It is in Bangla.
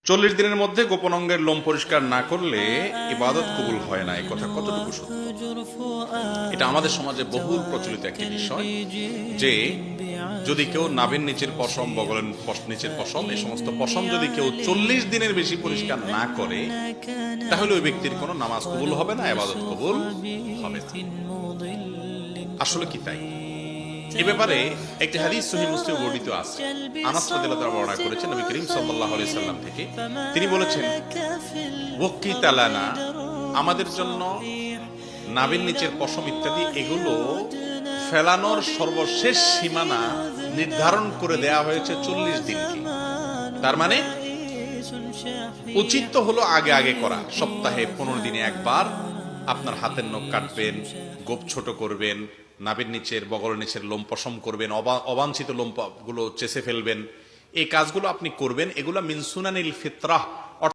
40 দিনের মধ্যে গোপন অঙ্গের লোম পরিষ্কার না করলে ইবাদত কবুল হয় না, এই কথা কতটুকু সত্য? এটা আমাদের সমাজে বহুল প্রচলিত একটি বিষয় যে যদি কেউ নাভির নিচের পশম, বগলের নিচের পশম, এই সমস্ত পশম যদি কেউ 40 দিনের বেশি পরিষ্কার না করে তাহলে ওই ব্যক্তির কোনো নামাজ কবুল হবে না, ইবাদত কবুল হবে না। আসলে কি তাই? এই ব্যাপারে একটি হাদিস সহিহ মুসলিমে বর্ণিত আছে। আনাস রাদিয়াল্লাহু তাআলা বর্ণনা করেছেন নবী করিম সাল্লাল্লাহু আলাইহি সাল্লাম থেকে। তিনি বলেছেন, ওয়াক্কিত লানা, আমাদের জন্য নাভির নিচের পশম ইত্যাদি এগুলো ফেলানোর সর্বশেষ সীমানা নির্ধারণ করে দেয়া হয়েছে 40 দিনকে। তার মানে উচিত তো হলো আগে আগে করা। সপ্তাহে 15 দিনে একবার আপনার হাতের নখ কাটবেন, গোপ ছোট করবেন, নাভির নিচের, বগলের নিচের লোম পশম করবেন, অবাঞ্ছিত লোম গুলো চেষে ফেলবেন। এই কাজগুলো আপনি করবেন। এগুলো মিন সুনানিল ফিতরাহ,